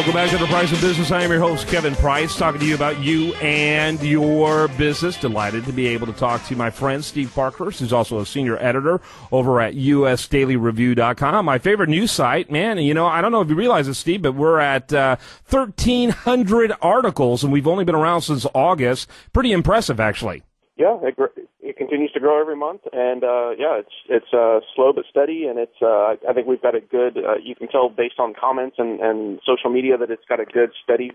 Welcome back to The Price of Business. I am your host, Kevin Price, talking to you about you and your business. Delighted to be able to talk to my friend, Steve Parkhurst, who's also a senior editor over at USDailyReview.com, my favorite news site. Man, you know, I don't know if you realize it, Steve, but we're at 1,300 articles, and we've only been around since August. Pretty impressive, actually. Yeah, it continues to grow every month, and it's slow but steady, and it's I think we've got a good. You can tell based on comments and social media that it's got a good, steady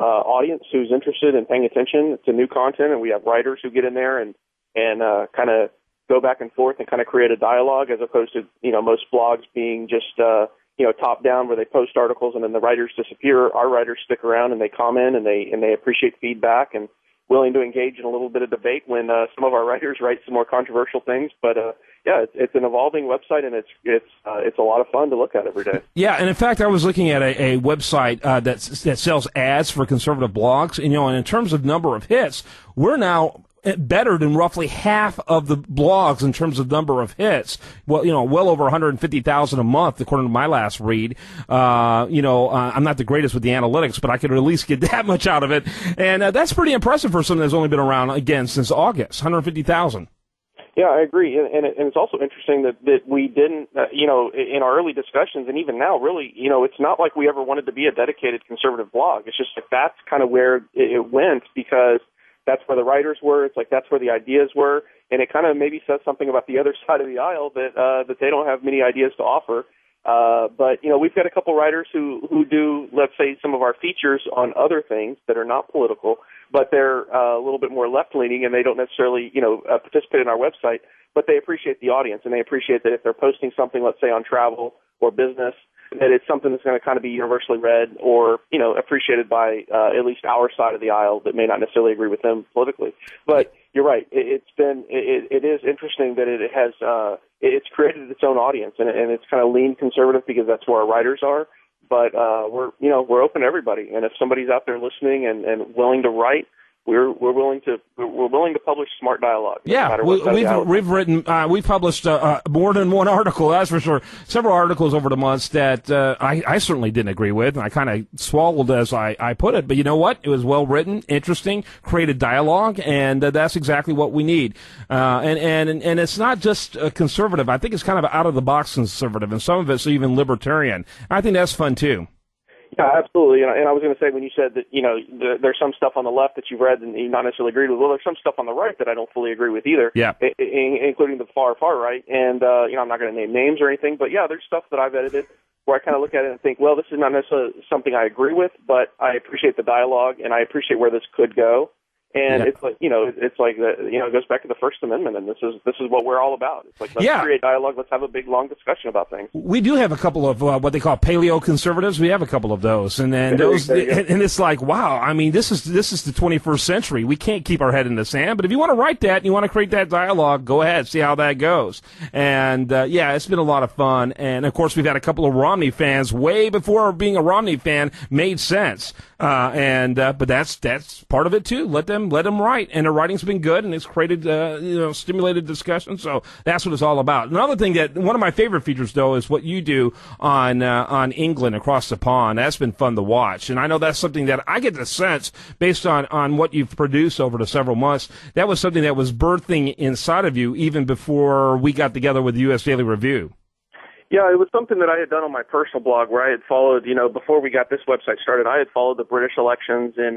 audience who's interested in paying attention to new content, and we have writers who get in there and kind of go back and forth and kind of create a dialogue, as opposed to most blogs being just top down where they post articles and then the writers disappear. Our writers stick around and they comment and they appreciate feedback and willing to engage in a little bit of debate when some of our writers write some more controversial things. But it's an evolving website, and it's a lot of fun to look at every day. Yeah, and in fact, I was looking at a website that sells ads for conservative blogs, and in terms of number of hits, we're now better than roughly half of the blogs in terms of number of hits. Well, well over 150,000 a month, according to my last read. I'm not the greatest with the analytics, but I could at least get that much out of it. And that's pretty impressive for something that's only been around, again, since August, 150,000. Yeah, I agree. And it's also interesting that we didn't, in our early discussions, and even now, really, it's not like we ever wanted to be a dedicated conservative blog. It's just like that's kind of where it went, because that's where the writers were. It's like that's where the ideas were, and it kind of maybe says something about the other side of the aisle that they don't have many ideas to offer. But we've got a couple writers who do, let's say, some of our features on other things that are not political, but they're a little bit more left-leaning, and they don't necessarily participate in our website, but they appreciate the audience, and they appreciate that if they're posting something, let's say, on travel or business, that it's something that's going to kind of be universally read or, appreciated by at least our side of the aisle that may not necessarily agree with them politically. But you're right. It is interesting that it has it's created its own audience, and it's kind of lean conservative because that's where our writers are. But we're open to everybody, and if somebody's out there listening and willing to write, we're willing to publish smart dialogue. Yeah, we've published more than one article, that's for sure. Several articles over the months that I certainly didn't agree with, and I kind of swallowed as I put it. But you know what? It was well written, interesting, created dialogue, and that's exactly what we need. And it's not just conservative. I think it's kind of out of the box conservative, and some of it's even libertarian. I think that's fun too. Yeah, absolutely. And I was going to say, when you said that, there's some stuff on the left that you've read and you not necessarily agreed with, well, there's some stuff on the right that I don't fully agree with either, including the far right. And, I'm not going to name names or anything, but yeah, there's stuff that I've edited where I kind of look at it and think, well, this is not necessarily something I agree with, but I appreciate the dialogue and I appreciate where this could go. And it's like, it goes back to the First Amendment, and this is what we're all about. It's like, let's create dialogue, let's have a big, long discussion about things. We do have a couple of what they call paleo conservatives. We have a couple of those, and those, and it's like, wow. I mean, this is the 21st century. We can't keep our head in the sand. But if you want to write that, and you want to create that dialogue, go ahead, see how that goes. And it's been a lot of fun. And of course, we've had a couple of Romney fans way before being a Romney fan made sense. But that's part of it too. Let them write, and the writing's been good, and it's created stimulated discussion. So that's what it's all about. Another thing that one of my favorite features though is what you do on England across the pond. That's been fun to watch, and I know that's something that I get the sense based on what you've produced over the several months. That was something that was birthing inside of you even before we got together with the U.S. Daily Review. Yeah, it was something that I had done on my personal blog where I had followed, before we got this website started, I had followed the British elections in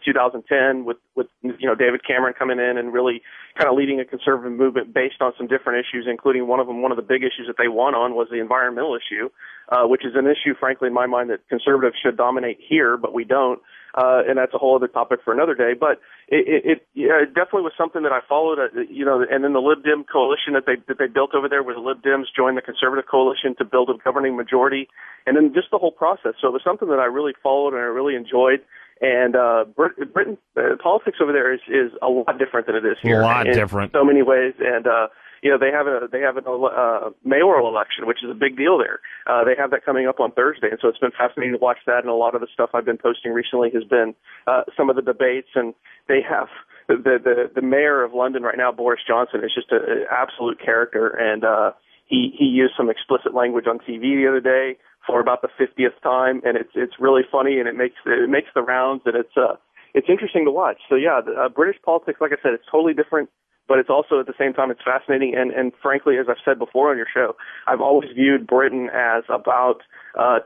2010 with David Cameron coming in and really kind of leading a conservative movement based on some different issues, including one of the big issues that they won on was the environmental issue, which is an issue, frankly, in my mind, that conservatives should dominate here, but we don't. And that's a whole other topic for another day. But it definitely was something that I followed, and then the Lib Dem coalition that they built over there, where the Lib Dems joined the Conservative coalition to build a governing majority, and then just the whole process. So it was something that I really followed and I really enjoyed. And Britain, politics over there is a lot different than it is here. A lot different. In so many ways. And they have a mayoral election, which is a big deal there. They have that coming up on Thursday, and so it's been fascinating to watch that. And a lot of the stuff I've been posting recently has been some of the debates, and they have the mayor of London right now, Boris Johnson, is just an absolute character, and he used some explicit language on TV the other day for about the 50th time, and it's really funny, and it makes the rounds, and it's interesting to watch. So yeah, British politics, like I said, it's totally different, but it's also at the same time it's fascinating. And frankly, as I've said before on your show, I've always viewed Britain as about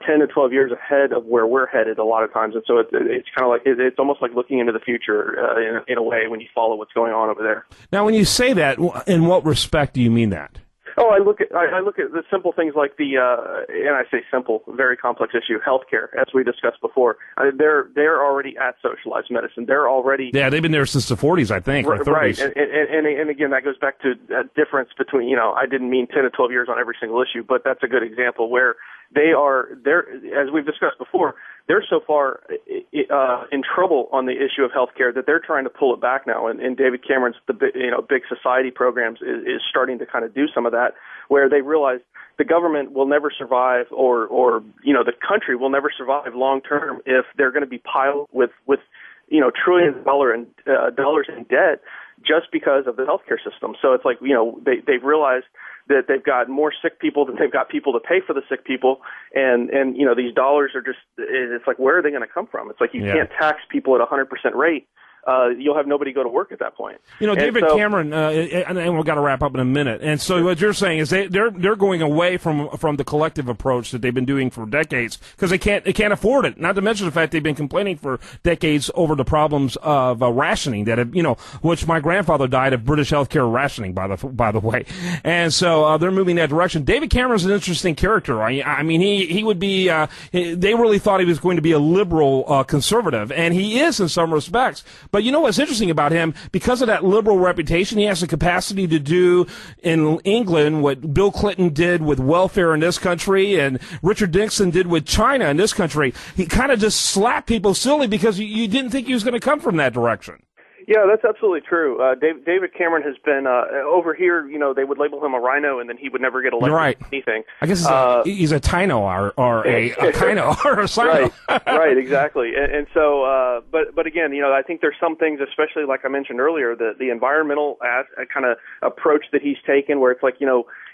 10 to 12 years ahead of where we're headed a lot of times. And so it's kind of like it's almost like looking into the future in a way when you follow what's going on over there. Now, when you say that, in what respect do you mean that? Oh, I look at the simple things like and I say simple, very complex issue, healthcare, as we discussed before. They're already at socialized medicine. They're already they've been there since the 40s, I think, or 30s. Right, and again, that goes back to a difference between I didn't mean 10 to 12 years on every single issue, but that's a good example where they're as we've discussed before. They're so far in trouble on the issue of healthcare that they're trying to pull it back now. And David Cameron's big society programs is starting to kind of do some of that, where they realize the government will never survive, or the country will never survive long term if they're going to be piled with trillions of dollars in debt just because of the healthcare system. So it's like they've realized that they've got more sick people than they've got people to pay for the sick people, and these dollars are it's like, where are they going to come from? It's like you can't tax people at 100% rate. You'll have nobody go to work at that point. David Cameron, and we've got to wrap up in a minute. And so what you're saying is they're going away from the collective approach that they've been doing for decades because they can't afford it. Not to mention the fact they've been complaining for decades over the problems of rationing that which my grandfather died of British healthcare rationing, by the way. And so they're moving that direction. David Cameron's an interesting character. I mean, he would be. They really thought he was going to be a liberal conservative, and he is in some respects. But what's interesting about him, because of that liberal reputation, he has the capacity to do in England what Bill Clinton did with welfare in this country and Richard Nixon did with China in this country. He kind of just slapped people silly because you didn't think he was going to come from that direction. Yeah, that's absolutely true. David Cameron has been over here. They would label him a rhino, and then he would never get elected. Right. To anything. I guess he's a Tino or a Kino or a Sino. Right, exactly. And so, but again, I think there's some things, especially like I mentioned earlier, the environmental kind of approach that he's taken, where it's like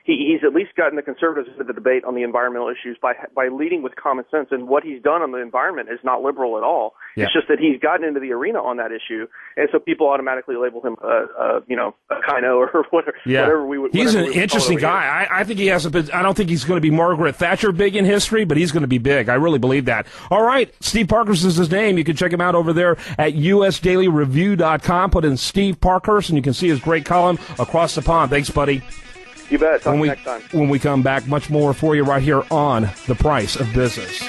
he's at least gotten the conservatives into the debate on the environmental issues by leading with common sense. And what he's done on the environment is not liberal at all. Yeah. It's just that he's gotten into the arena on that issue, and so people automatically label him a Kino or whatever we would. He's an interesting guy. I think he has I don't think he's going to be Margaret Thatcher big in history, but he's going to be big. I really believe that. All right, Steve Parkhurst is his name. You can check him out over there at usdailyreview.com. Put in Steve Parkhurst, and you can see his great column across the pond. Thanks, buddy. You bet. Talk next time. When we come back, much more for you right here on The Price of Business.